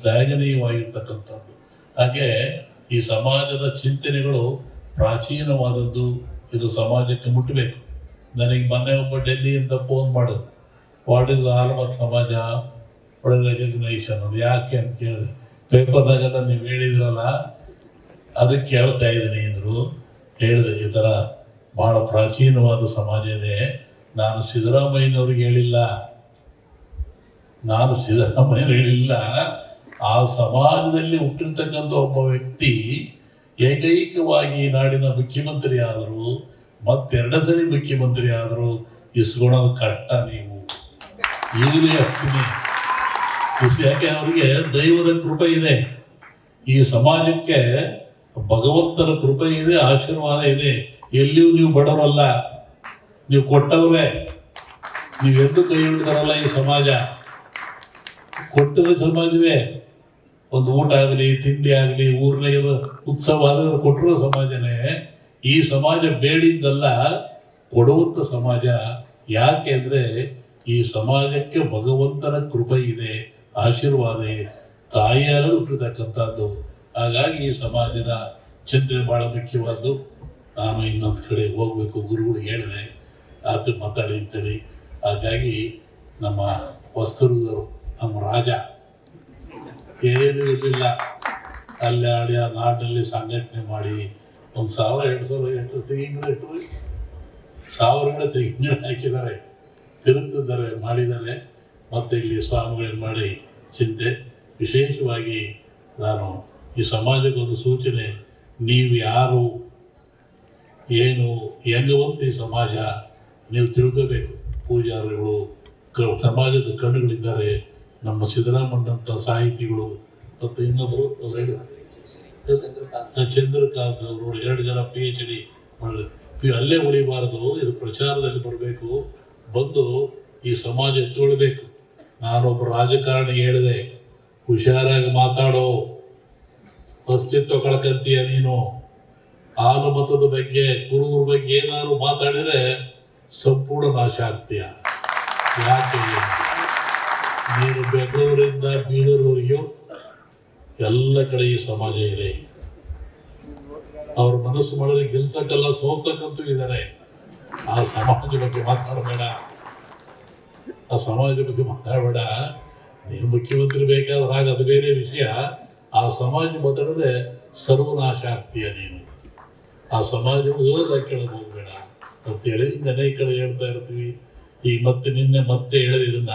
ಶ್ಲಾಘನೀಯವಾಗಿರ್ತಕ್ಕಂಥದ್ದು. ಹಾಗೆ ಈ ಸಮಾಜದ ಚಿಂತನೆಗಳು ಪ್ರಾಚೀನವಾದದ್ದು. ಇದು ಸಮಾಜಕ್ಕೆ ಮುಟ್ಟಬೇಕು. ನನಗೆ ಮೊನ್ನೆ ಒಬ್ಬ ಡೆಲ್ಲಿಯಿಂದ ಫೋನ್ ಮಾಡೋದು, ವಾಟ್ ಈಸ್ ಆಲ್ಮತ್ ಸಮಾಜ ಒಳ್ಳೆ ರೆಕಗ್ನೈಷನ್, ಅದು ಯಾಕೆ ಅಂತ ಕೇಳಿದೆ. ಪೇಪರ್ನಾಗೆಲ್ಲ ನೀವು ಹೇಳಿದ್ರಲ್ಲ ಅದಕ್ಕೆ ಕೇಳ್ತಾ ಇದ್ದೀನಿ ಅಂದರು. ಹೇಳಿದೆ ಈ ಥರ ಭಾಳ ಪ್ರಾಚೀನವಾದ ಸಮಾಜ ಇದೆ. ನಾನು ಸಿದ್ದರಾಮಯ್ಯನವ್ರಿಗೆ ಹೇಳಿಲ್ಲ, ಆ ಸಮಾಜದಲ್ಲಿ ಹುಟ್ಟಿರ್ತಕ್ಕಂಥ ಒಬ್ಬ ವ್ಯಕ್ತಿ ಏಕೈಕವಾಗಿ ನಾಡಿನ ಮುಖ್ಯಮಂತ್ರಿ ಆದರು, ಮತ್ತೆರಡು ಸರಿ ಮುಖ್ಯಮಂತ್ರಿ ಆದರು. ಇಸ್ಕೊಳೋದು ಕಷ್ಟ ನೀವು. ಈಗಲೇ ಆಗ್ತೀನಿ. ಯಾಕೆ ಅವರಿಗೆ ದೈವದ ಕೃಪೆ ಇದೆ, ಈ ಸಮಾಜಕ್ಕೆ ಭಗವಂತನ ಕೃಪೆ ಇದೆ, ಆಶೀರ್ವಾದ ಇದೆ. ಎಲ್ಲಿಯೂ ನೀವು ಬಡವರಲ್ಲ, ನೀವು ಕೊಟ್ಟವ್ರೆ. ನೀವೆಂದು ಕೈ ಹಿಡಿದಾರಲ್ಲ ಈ ಸಮಾಜ, ಕೊಟ್ಟಿರೋ ಸಮಾಜವೇ. ಒಂದು ಊಟ ಆಗಲಿ, ತಿಂಡಿ ಆಗಲಿ, ಊರಿನಾಗ ಉತ್ಸವ ಆದ್ರೆ ಕೊಟ್ಟಿರೋ ಸಮಾಜನೇ. ಈ ಸಮಾಜ ಬೇಡಿದ್ದಲ್ಲ, ಕೊಡುವಂಥ ಸಮಾಜ. ಯಾಕೆ ಅಂದರೆ ಈ ಸಮಾಜಕ್ಕೆ ಭಗವಂತನ ಕೃಪೆ ಇದೆ, ಆಶೀರ್ವಾದ ತಾಯಿಯಾರು ಹುಟ್ಟಿರ್ತಕ್ಕಂಥದ್ದು. ಹಾಗಾಗಿ ಈ ಸಮಾಜದ ಚಿಂತನೆ ಭಾಳ ಮುಖ್ಯವಾದ್ದು. ನಾನು ಇನ್ನೊಂದು ಕಡೆ ಹೋಗಬೇಕು, ಗುರುಗಳಿಗೆ ಹೇಳಿದೆ, ಆತ ಮಾತಾಡಿ ಅಂತೇಳಿ. ಹಾಗಾಗಿ ನಮ್ಮ ವಸ್ತುರ್ಗರು, ನಮ್ಮ ರಾಜ ಏನೂ ಇರಲಿಲ್ಲ, ಅಲ್ಲಿ ಆಡಿ ಆ ನಾಡಿನಲ್ಲಿ ಸಂಘಟನೆ ಮಾಡಿ 1,000-2,000 ಎಷ್ಟು ತೆಂಗಿನ ಗಿಡ 1,000 ಗಿಡ ತೆಂಗಿನ ಗಿಡ ಹಾಕಿದ್ದಾರೆ, ತಿರುತ್ತಿದ್ದಾರೆ, ಮಾಡಿದ್ದಾರೆ. ಮತ್ತು ಇಲ್ಲಿ ಸ್ವಾಮಿಗಳನ್ನು ಮಾಡಿ ಚಿಂತೆ. ವಿಶೇಷವಾಗಿ ನಾನು ಈ ಸಮಾಜಕ್ಕೊಂದು ಸೂಚನೆ, ನೀವು ಯಾರು ಏನು ಹೆಂಗವಂತ ಈ ಸಮಾಜ ನೀವು ತಿಳ್ಕೋಬೇಕು. ಪೂಜಾರಿಗಳು, ಸಮಾಜದ ಕಣ್ಣುಗಳಿದ್ದಾರೆ. ನಮ್ಮ ಸಿದ್ದರಾಮಣ್ಣಂಥ ಸಾಹಿತಿಗಳು ಮತ್ತು ಇನ್ನೊಬ್ಬರು ಚಂದ್ರಕಾಂತ್ ಅವರು 2 ಜನ PhD ಅಲ್ಲೇ ಉಳಿಬಾರದು, ಇದು ಪ್ರಚಾರದಲ್ಲಿ ಬರಬೇಕು, ಬಂದು ಈ ಸಮಾಜ ಎತ್ತುಕೊಳ್ಬೇಕು. ನಾನೊಬ್ಬ ರಾಜಕಾರಣಿ ಹೇಳಿದೆ, ಹುಷಾರಾಗಿ ಮಾತಾಡೋ, ಅಸ್ತಿತ್ವ ಕಳ್ಕಂತೀಯ ನೀನು. ಹಾಲು ಮತದ ಬಗ್ಗೆ, ಕುರುಬರ ಬಗ್ಗೆ ಏನಾದ್ರು ಮಾತಾಡಿದರೆ ಸಂಪೂರ್ಣ ನಾಶ ಆಗ್ತೀಯ. ಯಾಕೆ ನೀನು ಬೆಂಗಳೂರಿಂದ ಬೀದರ್ವರೆಗೂ ಎಲ್ಲ ಕಡೆ ಈ ಸಮಾಜ ಇದೆ. ಅವ್ರ ಮನಸ್ಸು ಮಾಡಿದ್ರೆ ಗೆಲ್ಸಕ್ಕಲ್ಲ, ಸೋಲ್ಸಕ್ಕಂತೂ ಇದ್ದಾರೆ. ಆ ಸಮಾಜ ಬಗ್ಗೆ ಮಾತಾಡಬೇಡ, ಆ ಸಮಾಜದ ಬಗ್ಗೆ ಮಾತಾಡಬೇಡ. ನೀನು ಮುಖ್ಯಮಂತ್ರಿ ಬೇಕಾದ್ರೆ ಆಗ ಅದು ಬೇರೆ ವಿಷಯ. ಆ ಸಮಾಜ ಮಾತಾಡಿದ್ರೆ ಸರ್ವನಾಶ ಆಗ್ತೀಯ ನೀನು. ಆ ಸಮಾಜ ಕೇಳೋದು ಹೋಗ್ಬೇಡ ಅಂತ ಹೇಳಿ ಅನೇಕ ಕಡೆ ಹೇಳ್ತಾ ಇರ್ತೀವಿ. ಈಗ ಮತ್ತೆ ಹೇಳಿದ ಇದನ್ನ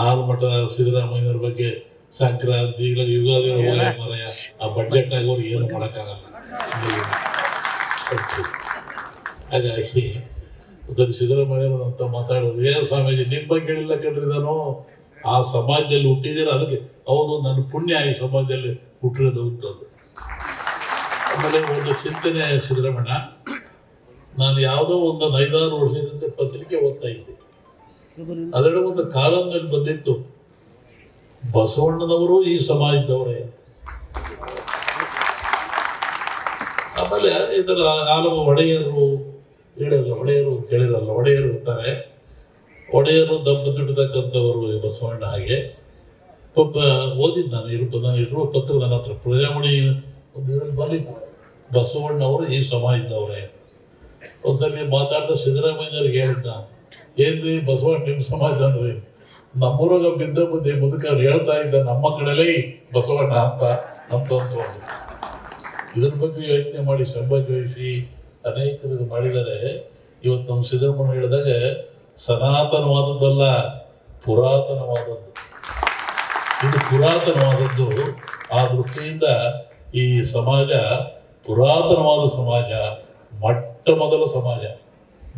ಆಲ್ಮಠ ಸಿದ್ದರಾಮಯ್ಯವ್ರ ಬಗ್ಗೆ ಸಂಕ್ರಾಂತಿ ಯುಗಾದಿ ಮರಯ ಆ ಬಡ್ಜೆಟ್ ಆಗೋರು ಏನು ಮಾಡೋಕ್ಕಾಗಲ್ಲ. ಹಾಗಾಗಿ ಸರಿ ಸಿದ್ದರಾಮಯ್ಯನಂತ ಮಾತಾಡೋದು, ಏನು ಸ್ವಾಮೀಜಿ ನಿಮ್ಮ ಬಗ್ಗೆ ಹೇಳಿಲ್ಲ ಕಣ್ರಿ, ನಾನು ಆ ಸಮಾಜದಲ್ಲಿ ಹುಟ್ಟಿದ್ದೀರ, ಅದಕ್ಕೆ ಹೌದು ನನ್ನ ಪುಣ್ಯ ಈ ಸಮಾಜದಲ್ಲಿ ಹುಟ್ಟಿರೋದು ಅಂತದ್ದು. ಆಮೇಲೆ ಒಂದು ಚಿಂತನೆ ಸಿದ್ದರಾಮಣ್ಣ, ನಾನು ಯಾವುದೋ ಒಂದು 5-6 ವರ್ಷದಿಂದ ಪತ್ರಿಕೆ ಓದ್ತಾ ಇದ್ದೆ. ಅದರ ಒಂದು ಕಾಲಂನಲ್ಲಿ ಬಂದಿತ್ತು, ಬಸವಣ್ಣನವರು ಈ ಸಮಾಜದವರೇ. ಆಮೇಲೆ ಇದರ ಹಲವು ಒಡೆಯರು ಹೇಳಿರಲ್ಲ, ಒಡೆಯರು ಅಂತ ಹೇಳಿರಲ್ಲ, ಒಡೆಯರು ಇರ್ತಾರೆ. ಒಡೆಯರು ದಂಪತಿರ್ತಕ್ಕಂಥವರು ಬಸವಣ್ಣ. ಹಾಗೆ ಪಾಪ ಓದಿದ್ದು ನಾನು ಇರುವ ಪತ್ರ ನನ್ನ ಹತ್ರ ಪ್ರಜಾಮಣಿ ಒಂದು ಬಂದಿತ್ತು, ಬಸವಣ್ಣವರು ಈ ಸಮಾಜದವರೇ. ಒಂದ್ಸರಿ ಮಾತಾಡ್ದ ಸಿದ್ದರಾಮಯ್ಯವ್ರಿಗೆ ಹೇಳಿದ್ದ, ಏನ್ರಿ ಬಸವಣ್ಣ ನಿಮ್ಮ ಸಮಾಜ ಅಂದ್ರೆ, ನಮ್ಮೂರಾಗ ಬಿದ್ದ ಬುದ್ಧಿ ಮುದುಕರು ಹೇಳ್ತಾ ಇದ್ದ ನಮ್ಮ ಕಡೆಲೇ ಬಸವಣ್ಣ ಅಂತ ಇದ್ರ ಬಗ್ಗೆ ಯೋಚನೆ ಮಾಡಿ ಸಂಭಾಷಿಸಿ ಅನೇಕರು ಮಾಡಿದ್ದಾರೆ. ಇವತ್ತು ನಮ್ಮ ಸಿದ್ದರಾಮಯ್ಯ ಹೇಳಿದಾಗ ಸನಾತನವಾದದ್ದಲ್ಲ, ಪುರಾತನವಾದದ್ದು. ಇದು ಪುರಾತನವಾದದ್ದು. ಆ ದೃಷ್ಟಿಯಿಂದ ಈ ಸಮಾಜ ಪುರಾತನವಾದ ಸಮಾಜ, ಮೊಟ್ಟ ಮೊದಲ ಸಮಾಜ.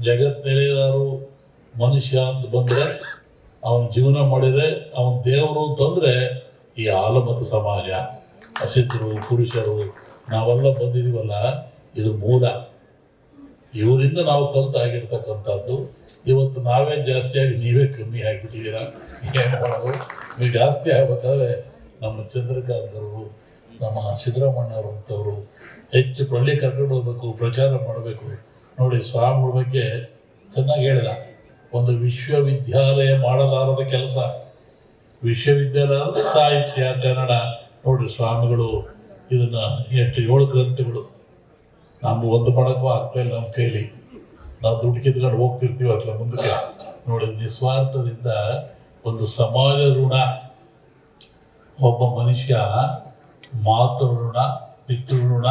ಜಗತ್ತಿನೇನಾದ್ರು ಮನುಷ್ಯ ಅಂತ ಬಂದರೆ, ಅವನ ಜೀವನ ಮಾಡಿದರೆ ಅವನ ದೇವರು ಅಂತಂದರೆ ಈ ಆಲಮತ ಸಮಾಜ. ಹಸಿದ್ರು ಪುರುಷರು ನಾವೆಲ್ಲ ಬಂದಿದ್ದೀವಲ್ಲ, ಇದು ಮೂಲ. ಇವರಿಂದ ನಾವು ಕಲ್ತಾಗಿರ್ತಕ್ಕಂಥದ್ದು. ಇವತ್ತು ನಾವೇ ಜಾಸ್ತಿ ಆಗಿ ನೀವೇ ಕಮ್ಮಿ ಆಗಿಬಿಟ್ಟಿದ್ದೀರಾ. ಏನು ಮಾಡೋದು? ನೀವು ಜಾಸ್ತಿ ಆಗ್ಬೇಕಾದ್ರೆ ನಮ್ಮ ಚಂದ್ರಕಾಂತ್ ಅವರು, ನಮ್ಮ ಸಿದ್ದರಾಮಣ್ಣವರು ಅಂತವರು ಹೆಚ್ಚು ಪಳ್ಳಿ ಕರ್ಕೊಂಡು ಹೋಗ್ಬೇಕು, ಪ್ರಚಾರ ಮಾಡಬೇಕು. ನೋಡಿ, ಸ್ವಾಮಿಗಳ ಬಗ್ಗೆ ಚೆನ್ನಾಗಿ ಹೇಳಿದ, ಒಂದು ವಿಶ್ವವಿದ್ಯಾಲಯ ಮಾಡಲಾರದ ಕೆಲಸ ವಿಶ್ವವಿದ್ಯಾಲಯ ಸಾಹಿತ್ಯ ಕನ್ನಡ ನೋಡಿ ಸ್ವಾಮಿಗಳು ಇದನ್ನ ಎಷ್ಟು 7 ಗ್ರಂಥಗಳು ನಮ್ಮ ಒಂದು ಮಾಡಕ್ಕೂ ಆಗ್ತಾಯಿಲ್ಲ ನಮ್ಮ ಕೈಲಿ. ನಾವು ದುಡ್ಡು ಕಿತ್ಕೊಂಡು ಹೋಗ್ತಿರ್ತೀವಿ ಅಥವಾ ಮುಂದಕ್ಕೆ ನೋಡಿ ನಿಸ್ವಾರ್ಥದಿಂದ ಒಂದು ಸಮಾಜ ಋಣ. ಒಬ್ಬ ಮನುಷ್ಯ ಮಾತೃ ಋಣ, ಪಿತೃ ಋಣ,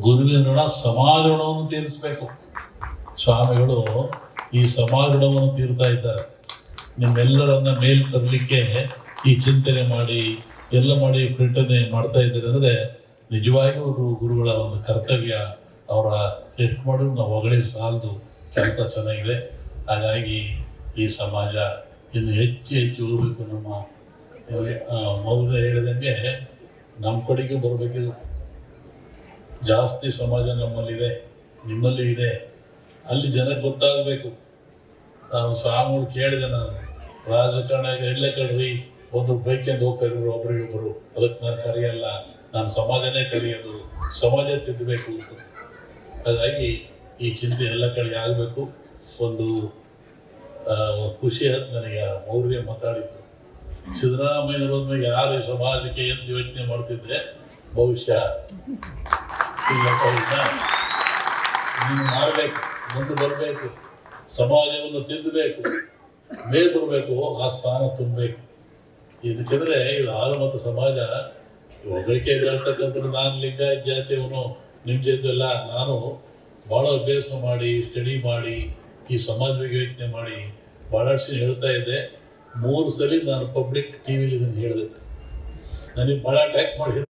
ಗುರುವಿನ ಋಣ, ಸಮಾಜ ಋಣವನ್ನು ತೀರಿಸಬೇಕು. ಸ್ವಾಮಿಗಳು ಈ ಸಮಾಜ ಋಣವನ್ನು ತೀರ್ತಾ ಇದ್ದಾರೆ. ನಿಮ್ಮೆಲ್ಲರನ್ನ ಮೇಲ್ ತರಲಿಕ್ಕೆ ಈ ಚಿಂತನೆ ಮಾಡಿ ಎಲ್ಲ ಮಾಡಿ ಪ್ರಿಂಟನೆ ಮಾಡ್ತಾ ಇದ್ದಾರೆ ಅಂದರೆ ನಿಜವಾಗಿಯೂ ಅದು ಗುರುಗಳ ಒಂದು ಕರ್ತವ್ಯ. ಅವರ ಎಷ್ಟು ಮಾಡಿದ್ರು ನಾವು ಹೊಗಳಿ ಸಾಲದು, ಕೆಲಸ ಚೆನ್ನಾಗಿದೆ. ಹಾಗಾಗಿ ಈ ಸಮಾಜ ಇನ್ನು ಹೆಚ್ಚು ಹೆಚ್ಚು ಹೋಗಬೇಕು. ನಮ್ಮ ಮೌಲ್ಯ ಹೇಳಿದಂಗೆ ನಮ್ಮ ಕಡೆಗೆ ಬರಬೇಕಿದು. ಜಾಸ್ತಿ ಸಮಾಜ ನಮ್ಮಲ್ಲಿದೆ, ನಿಮ್ಮಲ್ಲಿ ಇದೆ. ಅಲ್ಲಿ ಜನಕ್ಕೆ ಗೊತ್ತಾಗಬೇಕು. ನಾನು ಸ್ವಾಮಿಗಳು ಕೇಳಿದೆ, ನಾನು ರಾಜಕಾರಣ ಎಲ್ಲೇ ಕಡ್ರಿ ಒಂದು ಬೈಕಿಂದ ಹೋಗ್ತಾ ಇದ್ರು ಒಬ್ರಿಗೊಬ್ಬರು, ಅದಕ್ಕೆ ನಾನು ಕರೆಯಲ್ಲ, ನಾನು ಸಮಾಜನೇ ಕರೆಯೋದು, ಸಮಾಜ ತಿದ್ದಬೇಕು ಅಂತ. ಹಾಗಾಗಿ ಈ ಚಿಂತೆ ಎಲ್ಲ ಕಡೆ ಆಗಬೇಕು. ಒಂದು ಖುಷಿ ಆಯ್ತು ನನಗೆ ಮೌರ್ಯ ಮಾತಾಡಿದ್ದು. ಸಿದ್ದರಾಮಯ್ಯ ಹೋದ್ಮೇಲೆ ಯಾರು ಈ ಸಮಾಜಕ್ಕೆ ಅಂತ ಯೋಚನೆ ಮಾಡ್ತಿದ್ದೆ, ಬಹುಶಃ ನೀನು ಮಾಡಬೇಕು, ಮುಂದೆ ಬರಬೇಕು, ಸಮಾಜವನ್ನು ತಿದ್ದಬೇಕು, ಮೇಲೆ ಬರಬೇಕು, ಆ ಸ್ಥಾನ ತುಂಬಬೇಕು. ಇದಕ್ಕೆಂದ್ರೆ ಇದು ಹಾಲು ಮತ್ತು ಸಮಾಜ ಹೊಗಳಿಕೆ ಹೇಳ್ತಕ್ಕಂಥದ್ದು. ನಾನು ಲಿಂಗಾಯತ ಜಾತಿಯವನು, ನಿಮ್ಮ ಜೊತೆಲ್ಲ ನಾನು ಭಾಳ ಅಭ್ಯಾಸ ಮಾಡಿ ಸ್ಟಡಿ ಮಾಡಿ ಈ ಸಮಾಜ ಬಗ್ಗೆ ಯೋಚನೆ ಮಾಡಿ ಭಾಳಷ್ಟು ಹೇಳ್ತಾ ಇದ್ದೆ. 3 ಸಲ ನಾನು ಪಬ್ಲಿಕ್ ಟಿವಿಲಿ ಇದನ್ನು ಹೇಳಿದೆ. ನನಗೆ ಭಾಳ ಅಟ್ಯಾಕ್ ಮಾಡಿದ್ರು.